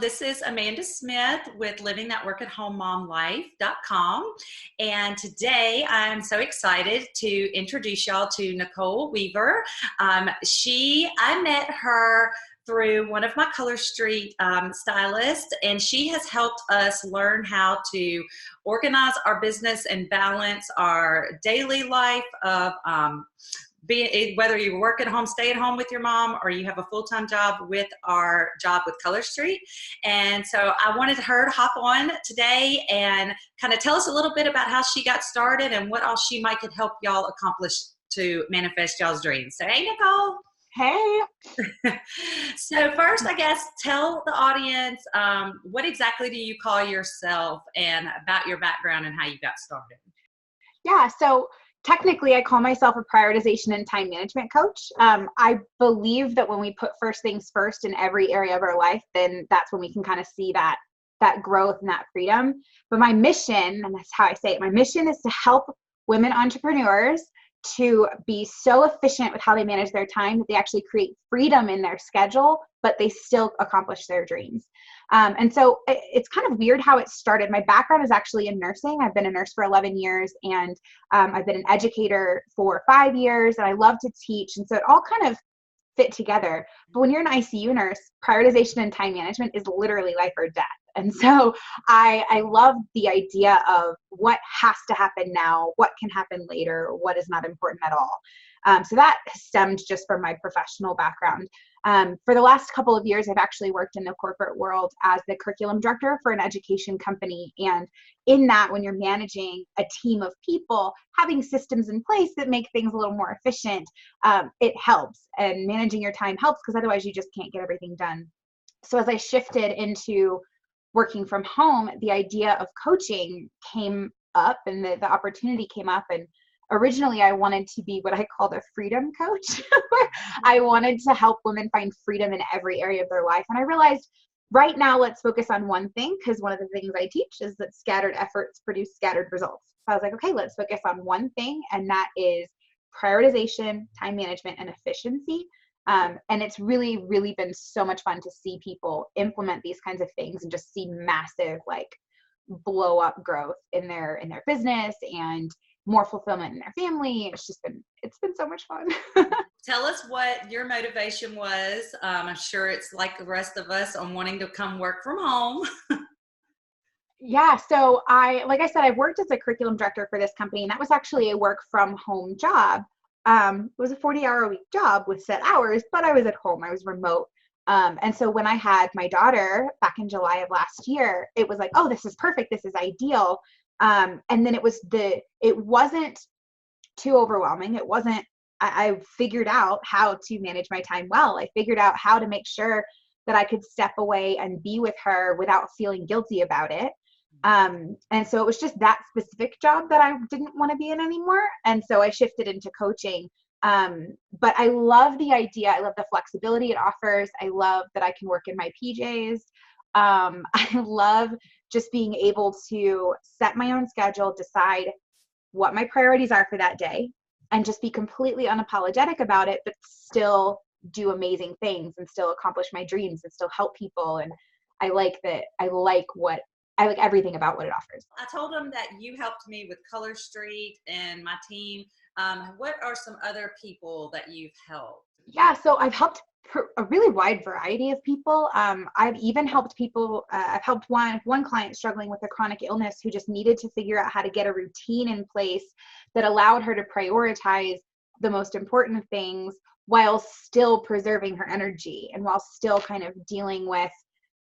This is Amanda Smith with livingthatworkatHomeMomLife.com. And today I'm so excited to introduce y'all to Nichole Weaver. I met her through one of my Color Street stylists, and she has helped us learn how to organize our business and balance our daily life of whether you work at home, stay at home with your mom, or you have a full-time job with our job with Color Street. And so I wanted her to hop on today and kind of tell us a little bit about how she got started and what all she might could help y'all accomplish to manifest y'all's dreams. So, hey, Nichole. Hey. So first, I guess, tell the audience, what exactly do you call yourself and about your background and how you got started? Yeah, so technically I call myself a prioritization and time management coach. I believe that when we put first things first in every area of our life, then that's when we can kind of see that growth and that freedom. But my mission, and that's how I say it, my mission is to help women entrepreneurs to be so efficient with how they manage their time that they actually create freedom in their schedule, but they still accomplish their dreams. And so it's kind of weird how it started. My background is actually in nursing. I've been a nurse for 11 years, and I've been an educator for 5 years, and I love to teach. And so it all kind of fit together. But when you're an ICU nurse, prioritization and time management is literally life or death. And so I love the idea of what has to happen now, what can happen later, what is not important at all. So that stemmed just from my professional background. For the last couple of years, I've actually worked in the corporate world as the curriculum director for an education company. And in that, when you're managing a team of people, having systems in place that make things a little more efficient, it helps. And managing your time helps because otherwise you just can't get everything done. So as I shifted into working from home, the idea of coaching came up and the opportunity came up. And originally I wanted to be what I called a freedom coach. I wanted to help women find freedom in every area of their life. And I realized right now, let's focus on one thing, because one of the things I teach is that scattered efforts produce scattered results. So I was like, okay, let's focus on one thing. And that is prioritization, time management, and efficiency. And it's really, really been so much fun to see people implement these kinds of things and just see massive, like, blow up growth in their business and more fulfillment in their family. It's been so much fun. Tell us what your motivation was. I'm sure it's like the rest of us on wanting to come work from home. Yeah. So like I said, I've worked as a curriculum director for this company, and that was actually a work from home job. It was a 40-hour-a-week job with set hours, but I was at home. I was remote. And so when I had my daughter back in July of last year, it was like, oh, this is perfect. This is ideal. And then it wasn't too overwhelming. I figured out how to manage my time well. I figured out how to make sure that I could step away and be with her without feeling guilty about it. And so it was just that specific job that I didn't want to be in anymore. And so I shifted into coaching. But I love the idea. I love the flexibility it offers. I love that I can work in my PJs. I love just being able to set my own schedule, decide what my priorities are for that day, and just be completely unapologetic about it, but still do amazing things and still accomplish my dreams and still help people. And I like everything about what it offers. I told them that you helped me with Color Street and my team. What are some other people that you've helped? Yeah, so I've helped a really wide variety of people. I've even helped people. I've helped one client struggling with a chronic illness who just needed to figure out how to get a routine in place that allowed her to prioritize the most important things while still preserving her energy and while still kind of dealing with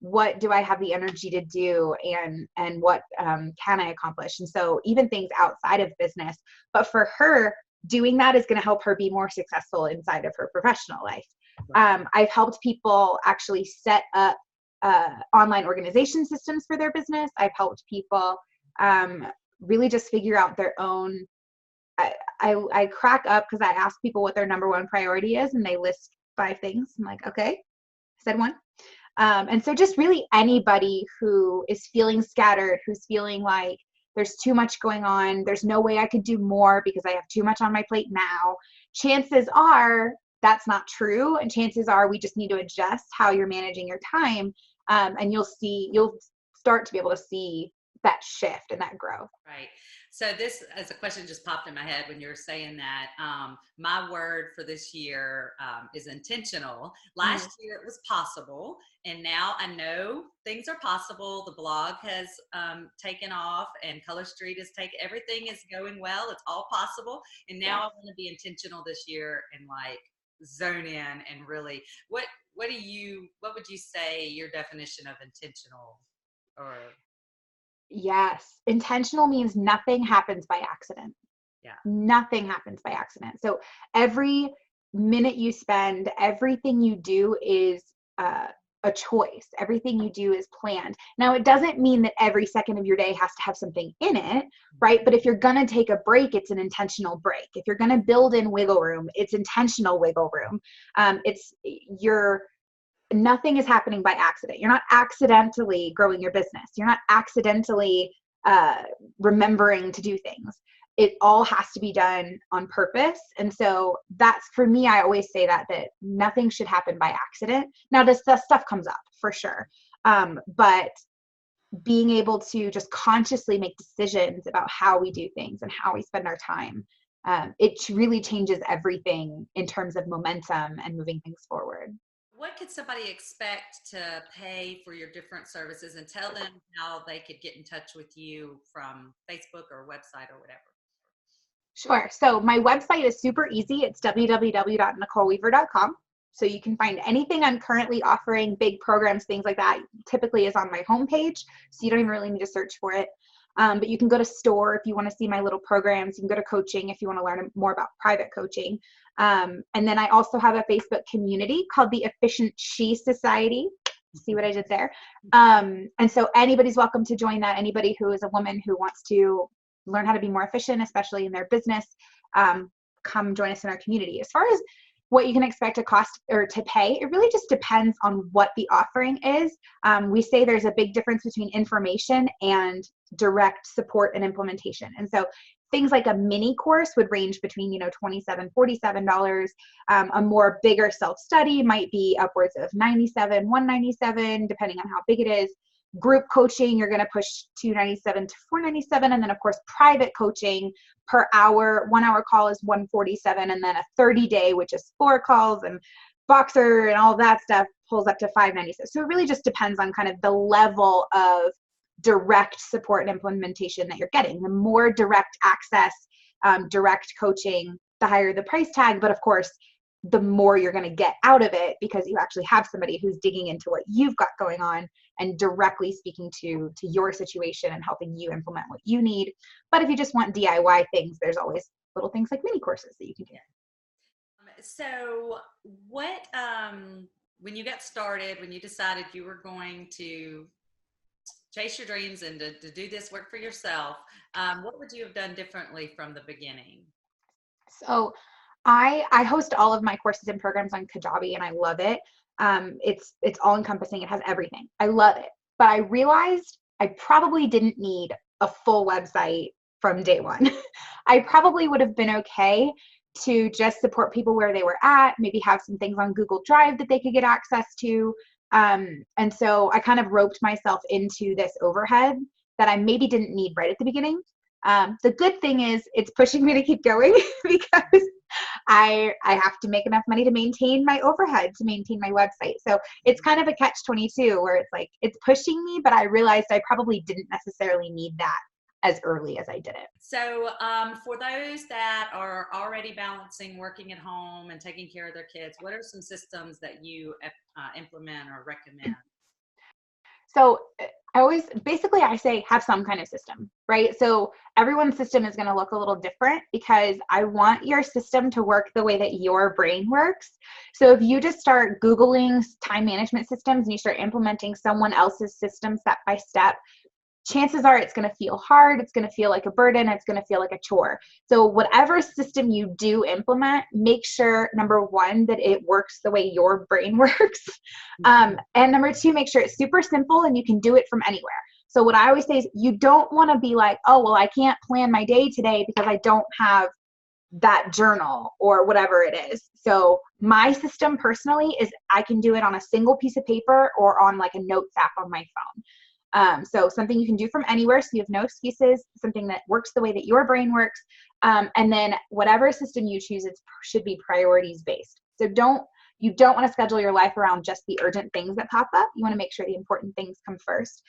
what do I have the energy to do and what can I accomplish? And so even things outside of business, but for her, doing that is going to help her be more successful inside of her professional life. I've helped people actually set up online organization systems for their business. I've helped people really just figure out their own. I crack up because I ask people what their number one priority is, and they list 5 things. I'm like, okay, I said 1. And so just really anybody who is feeling scattered, who's feeling like there's too much going on, there's no way I could do more because I have too much on my plate now. Chances are that's not true. And chances are we just need to adjust how you're managing your time. And you'll start to be able to see that shift and that growth. Right. So this as a question just popped in my head when you were saying that. My word for this year is intentional. Last year it was possible, and now I know things are possible. The blog has taken off, and Color Street is everything is going well. It's all possible, and now I want to be intentional this year and like zone in and really. What would you say your definition of intentional or? Yes. Intentional means nothing happens by accident. Yeah. Nothing happens by accident. So every minute you spend, everything you do is a choice. Everything you do is planned. Now, it doesn't mean that every second of your day has to have something in it, right? But if you're going to take a break, it's an intentional break. If you're going to build in wiggle room, it's intentional wiggle room. Nothing is happening by accident. You're not accidentally growing your business. You're not accidentally remembering to do things. It all has to be done on purpose. And so that's, for me, I always say that nothing should happen by accident. Now, this stuff comes up for sure. But being able to just consciously make decisions about how we do things and how we spend our time, it really changes everything in terms of momentum and moving things forward. What could somebody expect to pay for your different services, and tell them how they could get in touch with you from Facebook or website or whatever? Sure. So my website is super easy. It's www.nicholeweaver.com. So you can find anything I'm currently offering, big programs, things like that, typically is on my homepage. So you don't even really need to search for it. But you can go to store if you want to see my little programs. You can go to coaching if you want to learn more about private coaching. And then I also have a Facebook community called the Efficient She Society. See what I did there? And so anybody's welcome to join that. Anybody who is a woman who wants to learn how to be more efficient, especially in their business, come join us in our community. As far as what you can expect to cost or to pay, it really just depends on what the offering is. We say there's a big difference between information and direct support and implementation. And so things like a mini course would range between, $27, $47. A more bigger self-study might be upwards of $97, $197, depending on how big it is. Group coaching, you're going to push $297 to $497. And then, of course, private coaching per hour, 1 hour call is $147. And then a 30-day, which is 4 calls and Boxer and all that stuff, pulls up to $597. So it really just depends on kind of the level of direct support and implementation that you're getting. The more direct access, direct coaching, the higher the price tag. But of course, the more you're going to get out of it because you actually have somebody who's digging into what you've got going on and directly speaking to your situation and helping you implement what you need. But if you just want DIY things, there's always little things like mini courses that you can do. So what, when you got started, when you decided you were going to chase your dreams and to do this work for yourself, what would you have done differently from the beginning? So I host all of my courses and programs on Kajabi, and I love it. It's all encompassing. It has everything. I love it. But I realized I probably didn't need a full website from day one. I probably would have been okay to just support people where they were at, maybe have some things on Google Drive that they could get access to. And so I kind of roped myself into this overhead that I maybe didn't need right at the beginning. The good thing is it's pushing me to keep going because I have to make enough money to maintain my overhead, to maintain my website. So it's kind of a catch-22 where it's like, it's pushing me, but I realized I probably didn't necessarily need that as early as I did it. So for those that are already balancing working at home and taking care of their kids, what are some systems that you implement or recommend? So I say have some kind of system, right? So everyone's system is going to look a little different because I want your system to work the way that your brain works. So if you just start Googling time management systems and you start implementing someone else's system step by step, chances are it's going to feel hard. It's going to feel like a burden. It's going to feel like a chore. So whatever system you do implement, make sure, number one, that it works the way your brain works. And number two, make sure it's super simple and you can do it from anywhere. So what I always say is you don't want to be like, oh, well, I can't plan my day today because I don't have that journal or whatever it is. So my system personally is I can do it on a single piece of paper or on like a notes app on my phone. So something you can do from anywhere, so you have no excuses, something that works the way that your brain works. And then whatever system you choose, it should be priorities based. So you don't want to schedule your life around just the urgent things that pop up. You want to make sure the important things come first.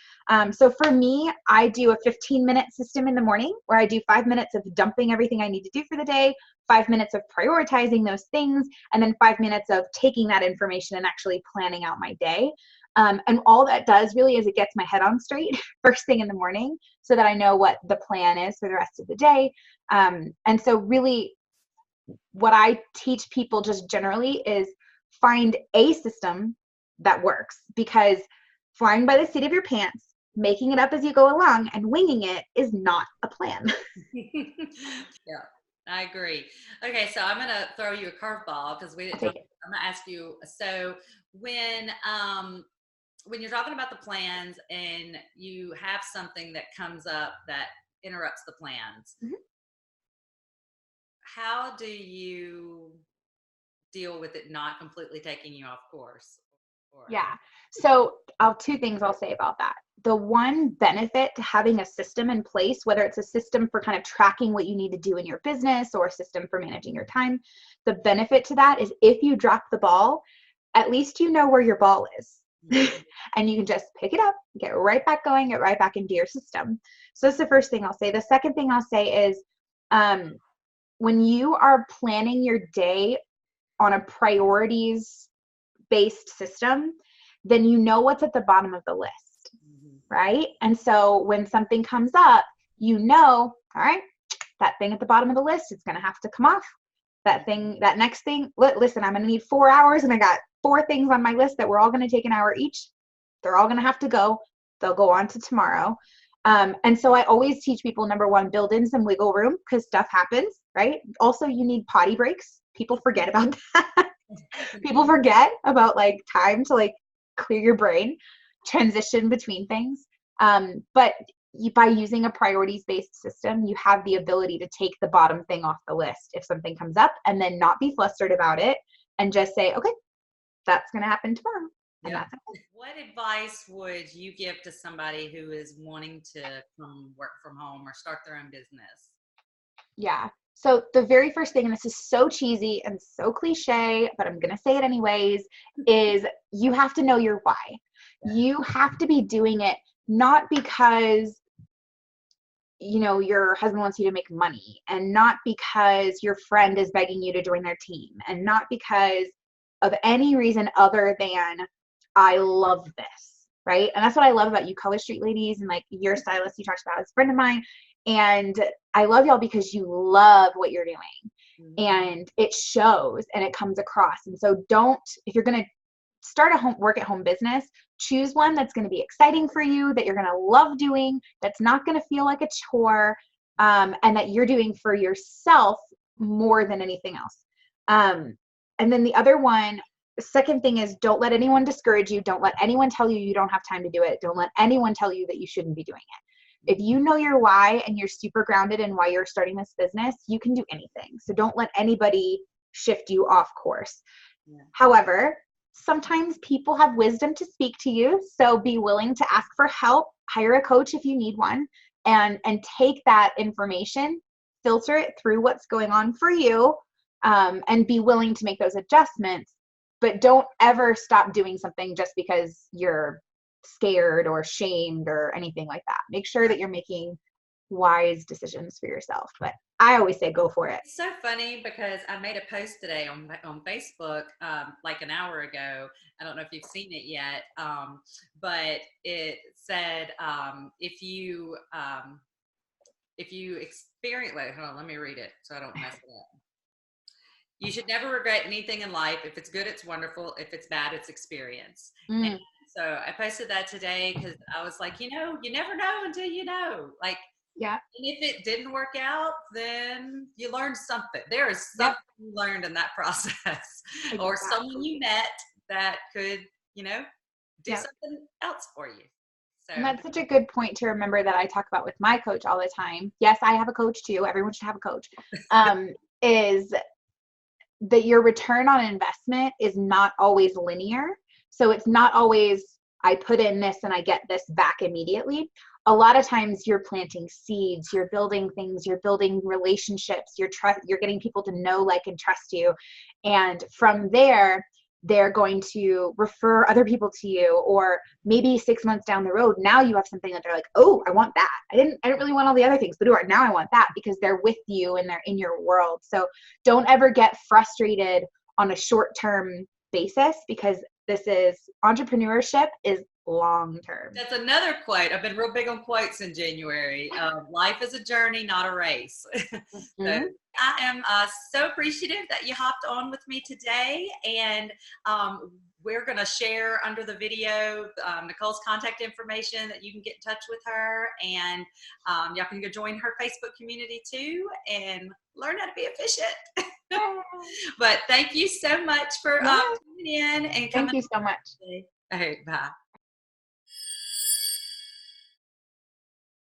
So for me, I do a 15-minute system in the morning where I do 5 minutes of dumping everything I need to do for the day, 5 minutes of prioritizing those things, and then 5 minutes of taking that information and actually planning out my day. And all that does really is it gets my head on straight first thing in the morning so that I know what the plan is for the rest of the day. And so really what I teach people just generally is find a system that works, because flying by the seat of your pants, making it up as you go along and winging it is not a plan. Yeah, I agree. Okay, so I'm going to throw you a curveball because we didn't talk. I'm going to ask you, so when you're talking about the plans and you have something that comes up that interrupts the plans, mm-hmm. How do you deal with it not completely taking you off course? Yeah. So two things I'll say about that. The one benefit to having a system in place, whether it's a system for kind of tracking what you need to do in your business or a system for managing your time, the benefit to that is if you drop the ball, at least you know where your ball is. Mm-hmm. And you can just pick it up, get right back going, get right back into your system. So that's the first thing I'll say. The second thing I'll say is when you are planning your day on a priorities based system, then you know what's at the bottom of the list, mm-hmm. right? And so when something comes up, you know, all right, that thing at the bottom of the list is going to have to come off. That next thing, listen, I'm going to need 4 hours and I got 4 things on my list that we're all going to take an hour each. They're all going to have to go. They'll go on to tomorrow. And so I always teach people, number one, build in some wiggle room because stuff happens, right? Also, you need potty breaks. People forget about that. People forget about like time to like clear your brain, transition between things. But by using a priorities-based system, you have the ability to take the bottom thing off the list if something comes up and then not be flustered about it and just say, okay, that's going to happen tomorrow. And that's okay. What advice would you give to somebody who is wanting to come work from home or start their own business? Yeah. So the very first thing, and this is so cheesy and so cliche, but I'm going to say it anyways, is you have to know your why. You have to be doing it not because, you know, your husband wants you to make money, and not because your friend is begging you to join their team, and not because of any reason other than I love this, right? And that's what I love about you Color Street ladies, and like your stylist you talked about is a friend of mine. And I love y'all because you love what you're doing, mm-hmm. and it shows and it comes across. And so if you're going to start a work at home business, choose one that's going to be exciting for you, that you're going to love doing, that's not going to feel like a chore, and that you're doing for yourself more than anything else. And then the other one, the second thing is don't let anyone discourage you. Don't let anyone tell you you don't have time to do it. Don't let anyone tell you that you shouldn't be doing it. If you know your why and you're super grounded in why you're starting this business, you can do anything. So don't let anybody shift you off course. Yeah. However, sometimes people have wisdom to speak to you. So be willing to ask for help, hire a coach if you need one, and take that information, filter it through what's going on for you, and be willing to make those adjustments. But don't ever stop doing something just because you're scared or shamed or anything like that. Make sure that you're making wise decisions for yourself. But I always say go for it. It's so funny because I made a post today on Facebook like an hour ago. I don't know if you've seen it yet, but it said if you experience, wait, hold on, let me read it so I don't mess it up. You should never regret anything in life. If it's good, it's wonderful. If it's bad, it's experience. And so I posted that today because I was like, you never know until you know. Like, yeah. And if it didn't work out, then you learned something. There is something you learned in that process, exactly. Or someone you met that could, do something else for you. So. And that's such a good point to remember that I talk about with my coach all the time. Yes, I have a coach too. Everyone should have a coach. is that your return on investment is not always linear. So it's not always, I put in this and I get this back immediately. A lot of times you're planting seeds, you're building things, you're building relationships, you're getting people to know, like, and trust you. And from there, they're going to refer other people to you, or maybe 6 months down the road, now you have something that they're like, oh, I want that. I didn't really want all the other things, but now I want that, because they're with you and they're in your world. So don't ever get frustrated on a short-term basis, because entrepreneurship is long term. That's another quote. I've been real big on quotes in January. Life is a journey, not a race. So I am so appreciative that you hopped on with me today, and we're going to share under the video Nicole's contact information that you can get in touch with her, and y'all can go join her Facebook community too and learn how to be efficient. But thank you so much for tuning in and coming. Thank you so much. All right, bye.